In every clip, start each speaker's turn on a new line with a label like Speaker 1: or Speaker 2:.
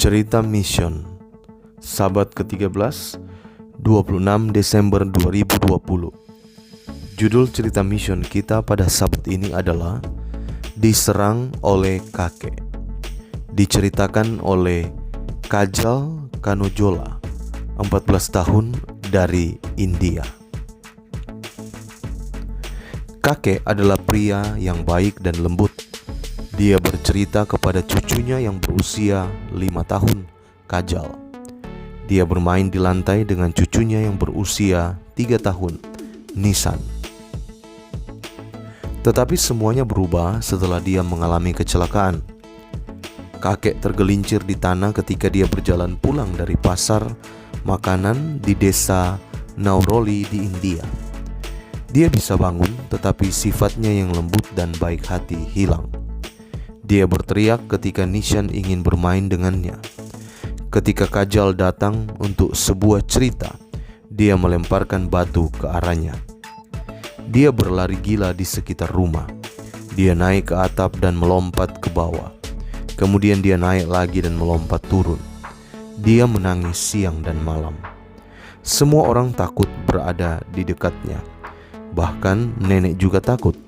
Speaker 1: Cerita Mission, Sabat ke-13, 26 Desember 2020. Judul cerita mission kita pada sabat ini adalah Diserang oleh Kakek. Diceritakan oleh Kajal Kanojola, 14 tahun, dari India. Kakek adalah pria yang baik dan lembut. Dia bercerita kepada cucunya yang berusia 5 tahun, Kajal. Dia bermain di lantai dengan cucunya yang berusia 3 tahun, Nisan. Tetapi semuanya berubah setelah dia mengalami kecelakaan. Kakek tergelincir di tanah ketika dia berjalan pulang dari pasar makanan di desa Nauroli di India. Dia bisa bangun, tetapi sifatnya yang lembut dan baik hati hilang. Dia berteriak ketika Nishan ingin bermain dengannya. Ketika Kajal datang untuk sebuah cerita, dia melemparkan batu ke arahnya. Dia berlari gila di sekitar rumah. Dia naik ke atap dan melompat ke bawah. Kemudian dia naik lagi dan melompat turun. Dia menangis siang dan malam. Semua orang takut berada di dekatnya. Bahkan nenek juga takut.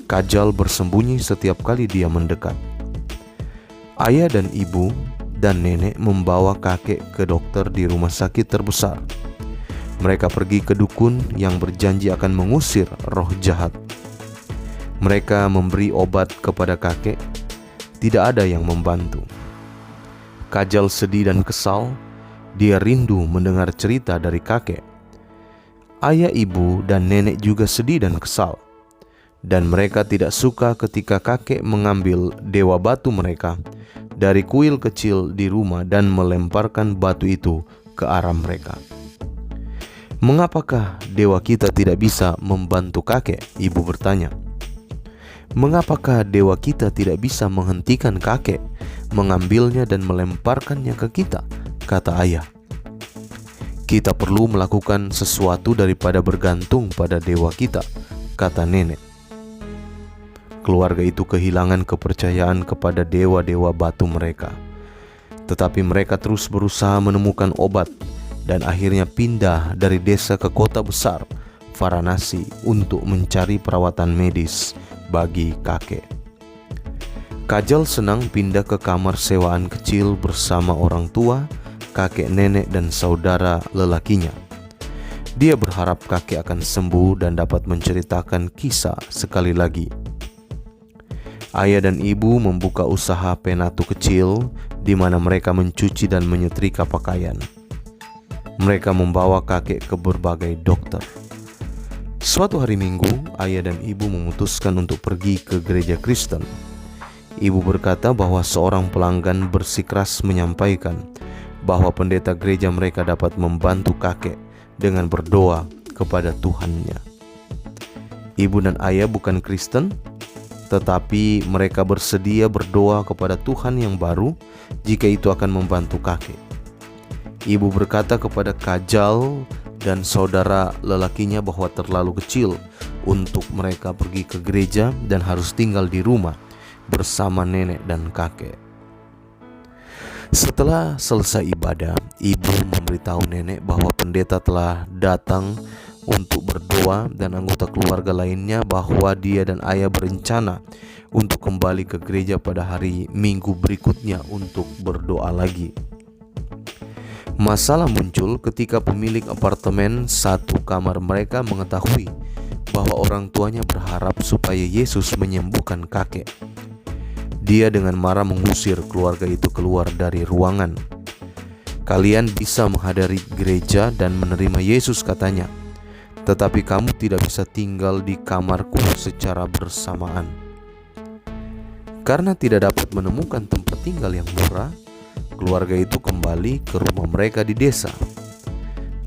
Speaker 1: Kajal bersembunyi setiap kali dia mendekat. Ayah dan ibu dan nenek membawa kakek ke dokter di rumah sakit terbesar. Mereka pergi ke dukun yang berjanji akan mengusir roh jahat. Mereka memberi obat kepada kakek. Tidak ada yang membantu. Kajal sedih dan kesal. Dia rindu mendengar cerita dari kakek. Ayah, ibu, dan nenek juga sedih dan kesal. Dan mereka tidak suka ketika kakek mengambil dewa batu mereka dari kuil kecil di rumah dan melemparkan batu itu ke arah mereka. "Mengapakah dewa kita tidak bisa membantu kakek?" ibu bertanya. "Mengapakah dewa kita tidak bisa menghentikan kakek, mengambilnya dan melemparkannya ke kita?" kata ayah. "Kita perlu melakukan sesuatu daripada bergantung pada dewa kita," kata nenek. Keluarga itu kehilangan kepercayaan kepada dewa-dewa batu mereka. Tetapi mereka terus berusaha menemukan obat dan akhirnya pindah dari desa ke kota besar, Varanasi, untuk mencari perawatan medis bagi kakek. Kajal senang pindah ke kamar sewaan kecil bersama orang tua, kakek, nenek, dan saudara lelakinya. Dia berharap kakek akan sembuh dan dapat menceritakan kisah sekali lagi. Ayah dan ibu membuka usaha penatu kecil di mana mereka mencuci dan menyetrika pakaian. Mereka membawa kakek ke berbagai dokter. Suatu hari Minggu, ayah dan ibu memutuskan untuk pergi ke gereja Kristen. Ibu berkata bahwa seorang pelanggan bersikeras menyampaikan bahwa pendeta gereja mereka dapat membantu kakek dengan berdoa kepada Tuhannya. Ibu dan ayah bukan Kristen, tetapi mereka bersedia berdoa kepada Tuhan yang baru jika itu akan membantu kakek. Ibu berkata kepada Kajal dan saudara lelakinya bahwa terlalu kecil untuk mereka pergi ke gereja dan harus tinggal di rumah bersama nenek dan kakek. Setelah selesai ibadah, ibu memberitahu nenek bahwa pendeta telah datang untuk berdoa dan anggota keluarga lainnya bahwa dia dan ayah berencana untuk kembali ke gereja pada hari Minggu berikutnya untuk berdoa lagi. Masalah muncul ketika pemilik apartemen satu kamar mereka mengetahui bahwa orang tuanya berharap supaya Yesus menyembuhkan kakek. Dia dengan marah mengusir keluarga itu keluar dari ruangan. "Kalian bisa menghadiri gereja dan menerima Yesus," katanya. "Tetapi kamu tidak bisa tinggal di kamarku secara bersamaan." Karena tidak dapat menemukan tempat tinggal yang murah, keluarga itu kembali ke rumah mereka di desa.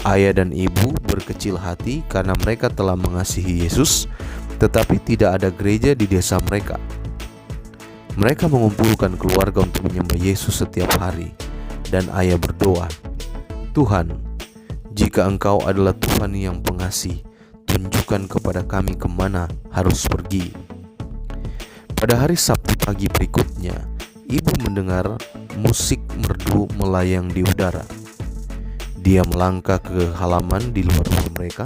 Speaker 1: Ayah dan ibu berkecil hati karena mereka telah mengasihi Yesus, tetapi tidak ada gereja di desa mereka. Mereka mengumpulkan keluarga untuk menyembah Yesus setiap hari, dan ayah berdoa, "Tuhan, jika Engkau adalah Tuhan yang pengasih, tunjukkan kepada kami kemana harus pergi." Pada hari Sabtu pagi berikutnya, ibu mendengar musik merdu melayang di udara. Dia melangkah ke halaman di luar rumah mereka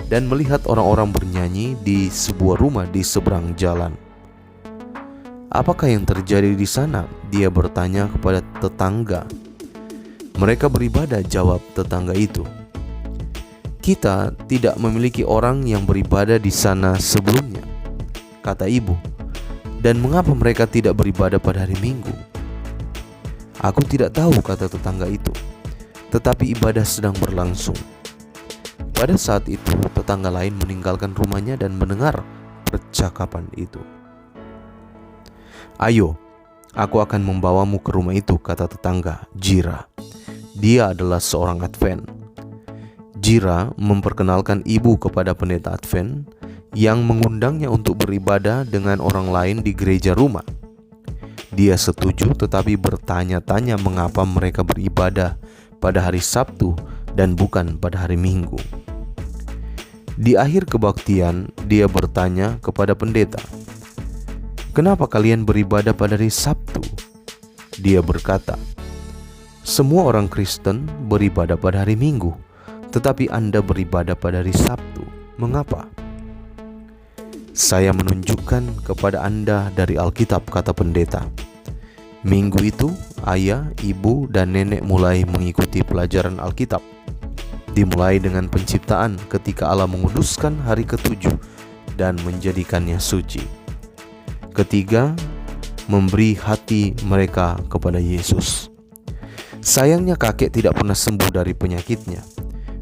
Speaker 1: dan melihat orang-orang bernyanyi di sebuah rumah di seberang jalan. "Apakah yang terjadi di sana?" dia bertanya kepada tetangga. "Mereka beribadah," jawab tetangga itu. "Kita tidak memiliki orang yang beribadah di sana sebelumnya," kata ibu. "Dan mengapa mereka tidak beribadah pada hari Minggu?" "Aku tidak tahu," kata tetangga itu, "tetapi ibadah sedang berlangsung." Pada saat itu, tetangga lain meninggalkan rumahnya dan mendengar percakapan itu. "Ayo, aku akan membawamu ke rumah itu," kata tetangga, Jira. Dia adalah seorang Advent. Jira memperkenalkan ibu kepada pendeta Advent yang mengundangnya untuk beribadah dengan orang lain di gereja rumah. Dia setuju, tetapi bertanya-tanya mengapa mereka beribadah pada hari Sabtu dan bukan pada hari Minggu. Di akhir kebaktian, dia bertanya kepada pendeta, "Kenapa kalian beribadah pada hari Sabtu?" Dia berkata, "Semua orang Kristen beribadah pada hari Minggu, tetapi Anda beribadah pada hari Sabtu. Mengapa?" "Saya menunjukkan kepada Anda dari Alkitab," kata pendeta. Minggu itu, ayah, ibu, dan nenek mulai mengikuti pelajaran Alkitab. Dimulai dengan penciptaan ketika Allah menguduskan hari ketujuh dan menjadikannya suci. Ketiga, memberi hati mereka kepada Yesus. Sayangnya kakek tidak pernah sembuh dari penyakitnya.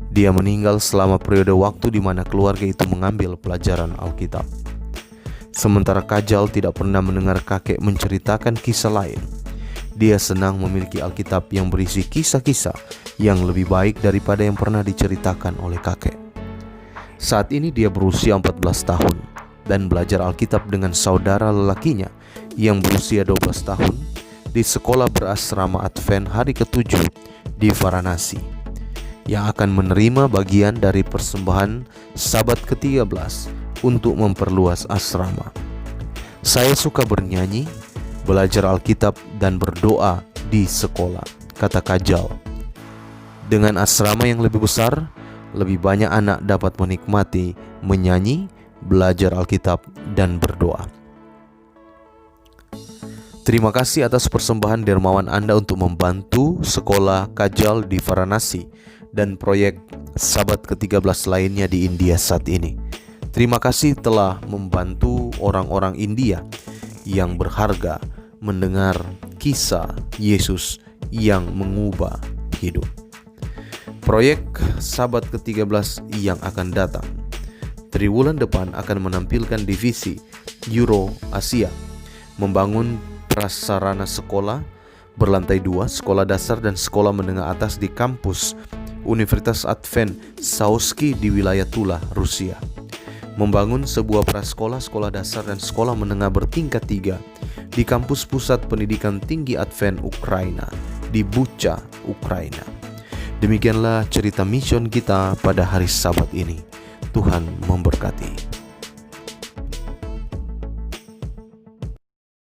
Speaker 1: Dia meninggal selama periode waktu di mana keluarga itu mengambil pelajaran Alkitab. Sementara Kajal tidak pernah mendengar kakek menceritakan kisah lain. Dia senang memiliki Alkitab yang berisi kisah-kisah yang lebih baik daripada yang pernah diceritakan oleh kakek. Saat ini dia berusia 14 tahun dan belajar Alkitab dengan saudara lelakinya yang berusia 12 tahun di sekolah berasrama Advent hari ke-7 di Varanasi, yang akan menerima bagian dari persembahan Sabat ke-13 untuk memperluas asrama. "Saya suka bernyanyi, belajar Alkitab, dan berdoa di sekolah," kata Kajal. Dengan asrama yang lebih besar, lebih banyak anak dapat menikmati menyanyi, belajar Alkitab, dan berdoa. Terima kasih atas persembahan dermawan Anda untuk membantu sekolah Kajal di Varanasi dan proyek Sabat ke-13 lainnya di India saat ini. Terima kasih telah membantu orang-orang India yang berharga mendengar kisah Yesus yang mengubah hidup. Proyek Sabat ke-13 yang akan datang triwulan depan akan menampilkan divisi Euro Asia, membangun prasarana sekolah berlantai 2, sekolah dasar dan sekolah menengah atas di kampus Universitas Advent Saoski di wilayah Tula, Rusia. Membangun sebuah prasekolah, sekolah dasar dan sekolah menengah bertingkat 3 di kampus Pusat Pendidikan Tinggi Advent Ukraina di Bucha, Ukraina. Demikianlah cerita mission kita pada hari Sabat ini. Tuhan memberkati.